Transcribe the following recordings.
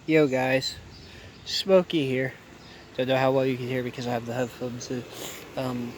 Yo guys, Smokey here. Don't know how well you can hear because I have the headphones in.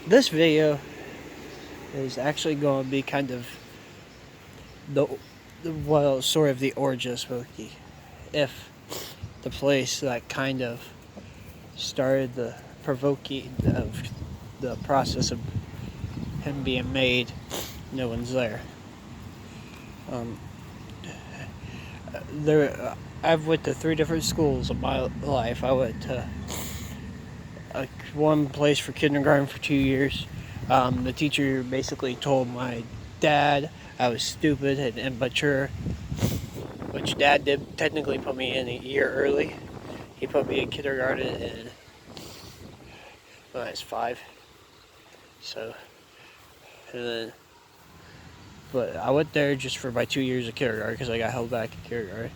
This video is actually going to be kind of the, sort of the origin of Smokey. If the place that kind of started the provoking of the process of him being made, no one's there. Um, I've went to 3 different schools in my life. I went to one place for kindergarten for 2 years. The teacher basically told my dad I was stupid and immature, which dad did technically put me in a year early. He put me in kindergarten when I was 5. So, and then, but I went there just for my 2 years of kindergarten because I got held back in kindergarten.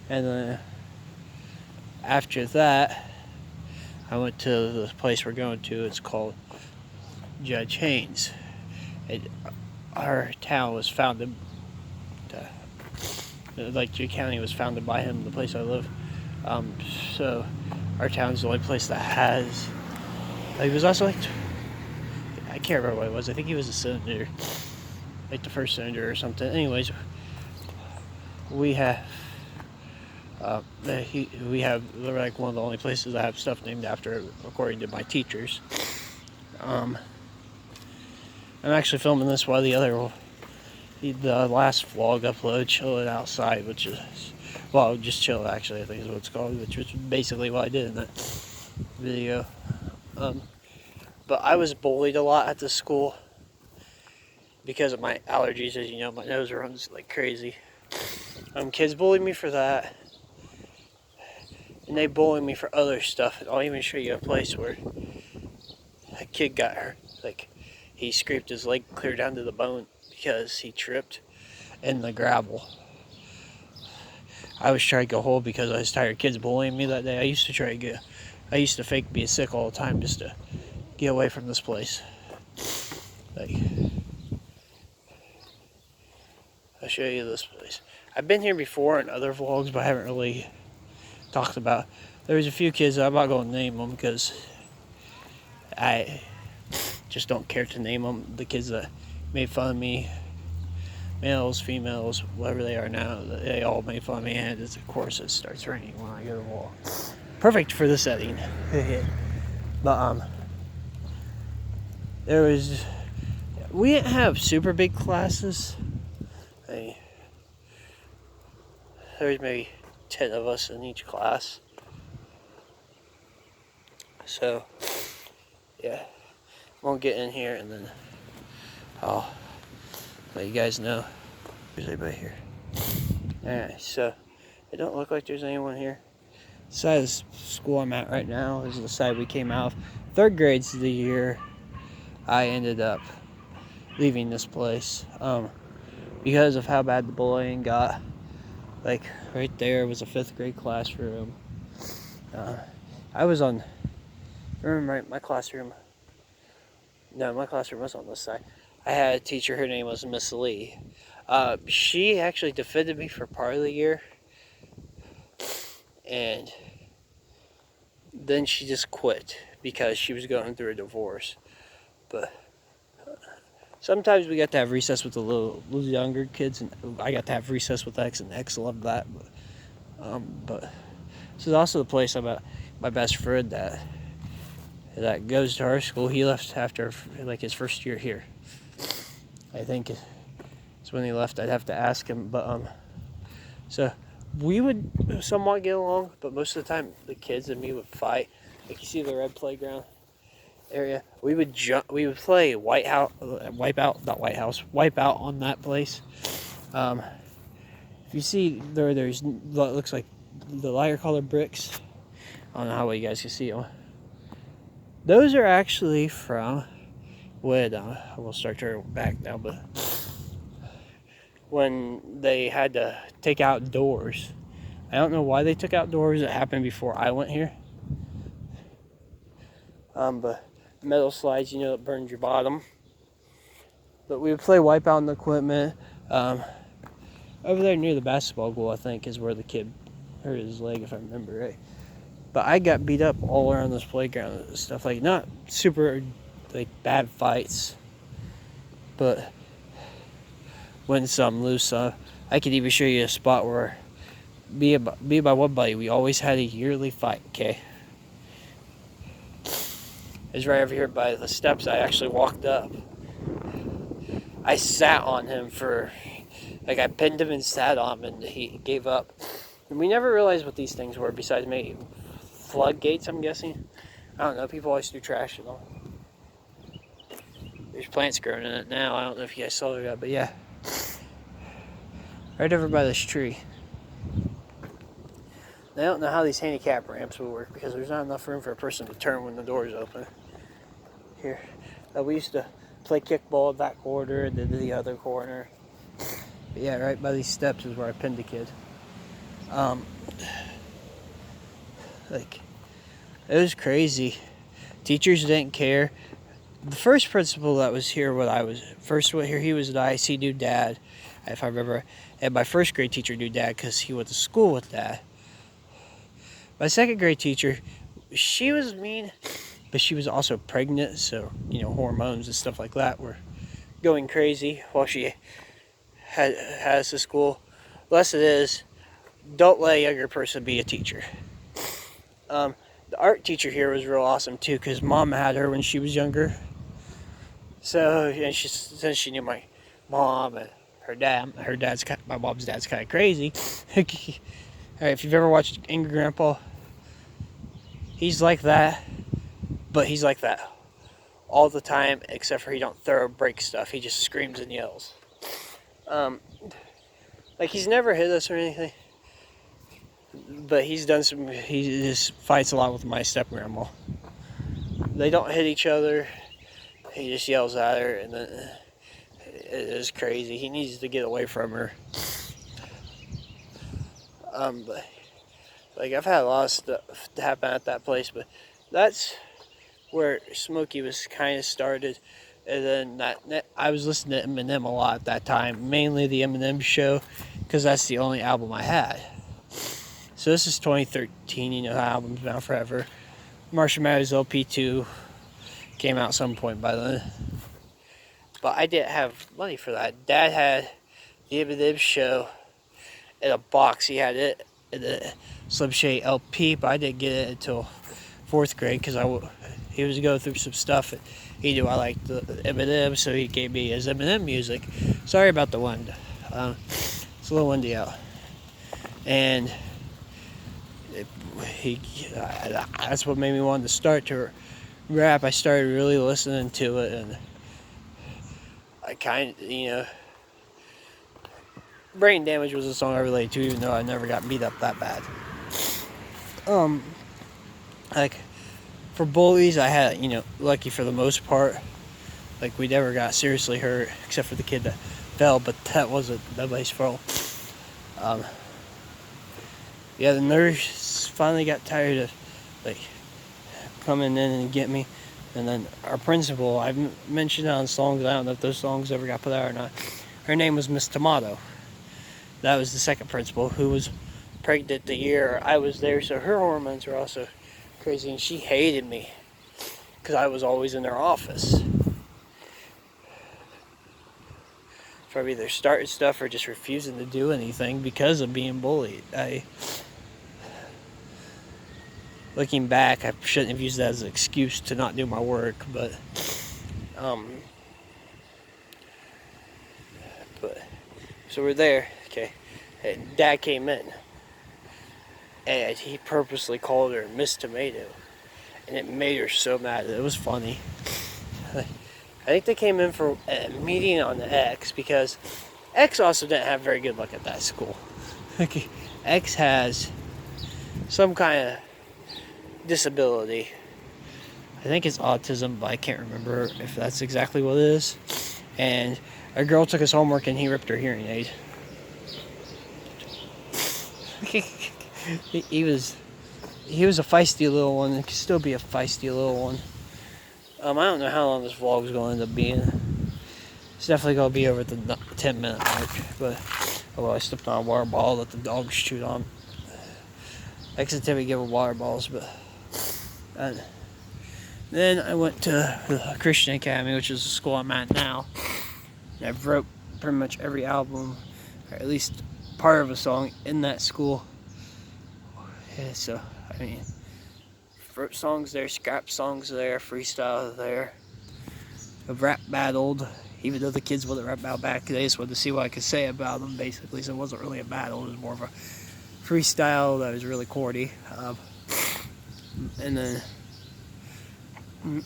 And then after that, I went to the place we're going to. It's called Judge Haynes. Our town was founded, like G County was founded by him, the place I live. So our town's the only place that has. He was also like, I can't remember what it was. I think he was a senator, like the first senator or something. Anyways, we have. We're like one of the only places that have stuff named after it, according to my teachers. I'm actually filming this while the last vlog upload, chilling outside, which is, well, just chill actually, I think is what it's called, which was basically what I did in that video. But I was bullied a lot at the school because of my allergies. As you know, my nose runs like crazy. Kids bullied me for that, and they bullied me for other stuff. I'll even show you a place where a kid got hurt. Like, he scraped his leg clear down to the bone because he tripped in the gravel. I was trying to go home because I was tired of kids bullying me that day. I used to fake being sick all the time just to get away from this place. Like, I'll show you this place. I've been here before in other vlogs, but I haven't really talked about. There was a few kids, I'm not going to name them because I just don't care to name them. The kids that made fun of me, males, females, whatever they are now, they all made fun of me, and of course it starts raining when I go to the wall. Perfect for the setting. But we didn't have super big classes. There was maybe 10 of us in each class. So, yeah, won't get in here, and then I'll let you guys know. There's anybody here. Alright, so it don't look like there's anyone here. The side of the school I'm at right now is the side we came out of. 3rd grade's the year I ended up leaving this place, because of how bad the bullying got. Like, right there was a 5th grade classroom. I was on, remember my classroom? No, my classroom was on this side. I had a teacher, her name was Miss Lee. She actually defended me for part of the year, and then she just quit because she was going through a divorce. But sometimes we got to have recess with the little younger kids, and I got to have recess with X, and X loved that. But this is also the place I'm at. My best friend that goes to our school, he left after like his first year here. I think it's when he left. I'd have to ask him, but so we would somewhat get along, but most of the time the kids and me would fight. Like, you see the red playground area, we would play Wipeout on that place. If you see there's what looks like the lighter colored bricks. I don't know how well you guys can see them. Those are actually from when we'll start turning back now, but when they had to take out doors. I don't know why they took out doors. It happened before I went here. But metal slides, it burns your bottom. But we would play Wipeout on the equipment. Over there near the basketball goal, I think, is where the kid hurt his leg if I remember right. But I got beat up all around this playground and stuff, like not super like bad fights, but win some, lose some. I could even show you a spot where me and my one buddy, we always had a yearly fight, okay? It's right over here by the steps I actually walked up. I sat on him for, like I pinned him and sat on him and he gave up. And we never realized what these things were besides maybe floodgates, I'm guessing. I don't know, people always do trash and all. There's plants growing in it now, I don't know if you guys saw it yet, but yeah. Right over by this tree. I don't know how these handicap ramps will work because there's not enough room for a person to turn when the door is open. Here, we used to play kickball at that corner and then the other corner. But yeah, right by these steps is where I pinned the kid. Like, it was crazy. Teachers didn't care. The first principal that was here when I was first went here, he was an IC, knew Dad, if I remember. And my first grade teacher knew Dad because he went to school with Dad. My second grade teacher, she was mean, but she was also pregnant, so, you know, hormones and stuff like that were going crazy while she had us to school. Lesson is, don't let a younger person be a teacher. The art teacher here was real awesome too, because Mom had her when she was younger. So, and since she knew my mom and my mom's dad's kind of crazy. Alright, if you've ever watched Angry Grandpa, he's like that, but he's like that all the time, except for he don't throw or break stuff. He just screams and yells. Like, he's never hit us or anything, but he just fights a lot with my step-grandma. They don't hit each other. He just yells at her, and then it is crazy. He needs to get away from her. But like, I've had a lot of stuff happen at that place, but that's where Smokey was kind of started. And then I was listening to Eminem a lot at that time, mainly the Eminem Show, because that's the only album I had. So this is 2013, you know, the album's been out forever. Marshall Mathers LP2 came out some point by then. But I didn't have money for that. Dad had the Eminem Show in a box. He had it in the Slim Shady LP, but I didn't get it until 4th grade because he was going through some stuff. And he knew I liked the Eminem, so he gave me his Eminem music. Sorry about the wind. It's a little windy out. And that's what made me want to start to rap. I started really listening to it, and I kind of, you know, Brain Damage was a song I related to, even though I never got beat up that bad. Like, for bullies, I had, you know, lucky for the most part. Like, we never got seriously hurt, except for the kid that fell, but that wasn't nobody's fault. Yeah, the nurse finally got tired of, like, coming in and get me. And then our principal, I've mentioned it on songs, I don't know if those songs ever got put out or not. Her name was Miss Tomato. That was the second principal, who was pregnant the year I was there, so her hormones were also crazy, and she hated me because I was always in their office. From either starting stuff or just refusing to do anything because of being bullied. Looking back, I shouldn't have used that as an excuse to not do my work, but so we're there, okay, and Dad came in, and he purposely called her Miss Tomato, and it made her so mad. It was funny. I think they came in for a meeting on the X, because X also didn't have very good luck at that school. Okay, X has some kind of disability. I think it's autism, but I can't remember if that's exactly what it is. And a girl took his homework and he ripped her hearing aid. he was a feisty little one, and could still be a feisty little one. I don't know how long this vlog is going to end up being. It's definitely going to be over the 10-minute mark. But, oh well, I stepped on a water ball that the dogs chewed on. except we give them water balls. But then I went to Christian Academy, which is the school I'm at now. And I've wrote pretty much every album, or at least part of a song in that school. Yeah, so I mean, wrote songs there, scrap songs there, freestyle there. I've rap battled, even though the kids wouldn't rap battle back. They just wanted to see what I could say about them, basically. So it wasn't really a battle; it was more of a freestyle that was really corny. And then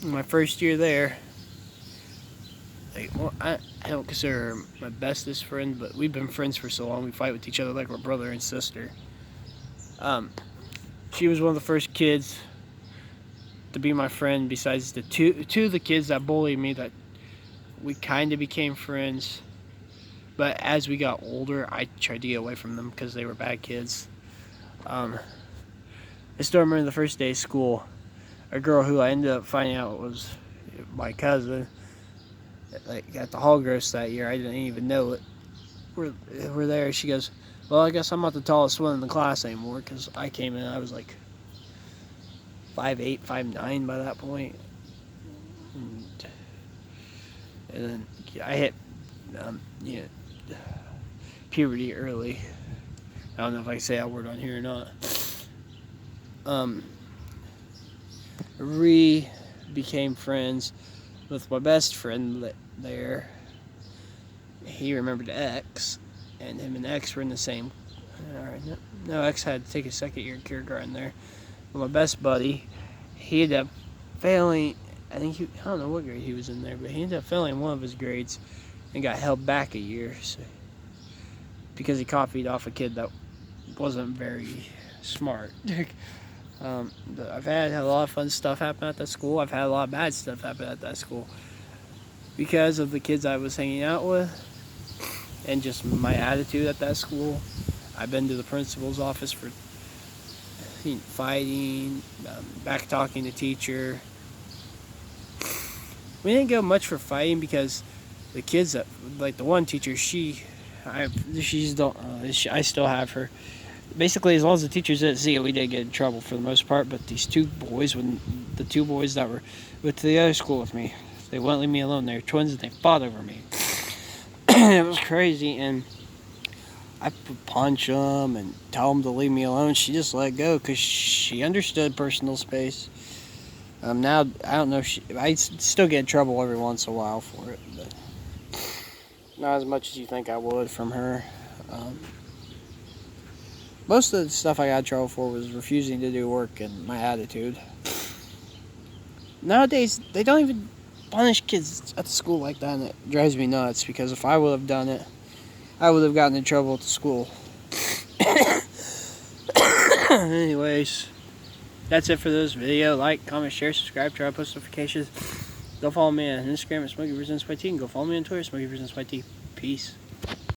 my first year there, I don't consider her my bestest friend, but we've been friends for so long. We fight with each other like we're brother and sister. She was one of the first kids to be my friend, besides the two of the kids that bullied me, that we kind of became friends. But as we got older, I tried to get away from them because they were bad kids. I still remember the first day of school, a girl who I ended up finding out was my cousin, like at the hog roast that year. I didn't even know it. We're there. She goes, "Well, I guess I'm not the tallest one in the class anymore," because I came in, I was like 5'8", 5'9" by that point. And then I hit, puberty early. I don't know if I can say that word on here or not. Became friends with my best friend there. He remembered X, and him and X were in the same. No, X had to take his second year in kindergarten there. But my best buddy, he ended up failing. I don't know what grade he was in there, but he ended up failing one of his grades and got held back a year, because he copied off a kid that wasn't very smart. I've had a lot of fun stuff happen at that school. I've had a lot of bad stuff happen at that school because of the kids I was hanging out with and just my attitude at that school. I've been to the principal's office for fighting, back talking the teacher. We didn't go much for fighting because the kids that, like the one teacher, I still have her. Basically, as long as the teachers didn't see it, we didn't get in trouble for the most part. But these two boys, the two boys that were with the other school with me, they wouldn't leave me alone. They were twins and they fought over me. It was crazy, and I would punch them and tell them to leave me alone. She just let go because she understood personal space. Now, I don't know, I still get in trouble every once in a while for it, but not as much as you think I would from her. Most of the stuff I got in trouble for was refusing to do work and my attitude. Nowadays, they don't even punish kids at the school like that, and it drives me nuts, because if I would have done it, I would have gotten in trouble at the school. Anyways, that's it for this video. Like, comment, share, subscribe, turn on post notifications. Go follow me on Instagram at Smokey Presents YT, and go follow me on Twitter, Smokey Presents YT. Peace.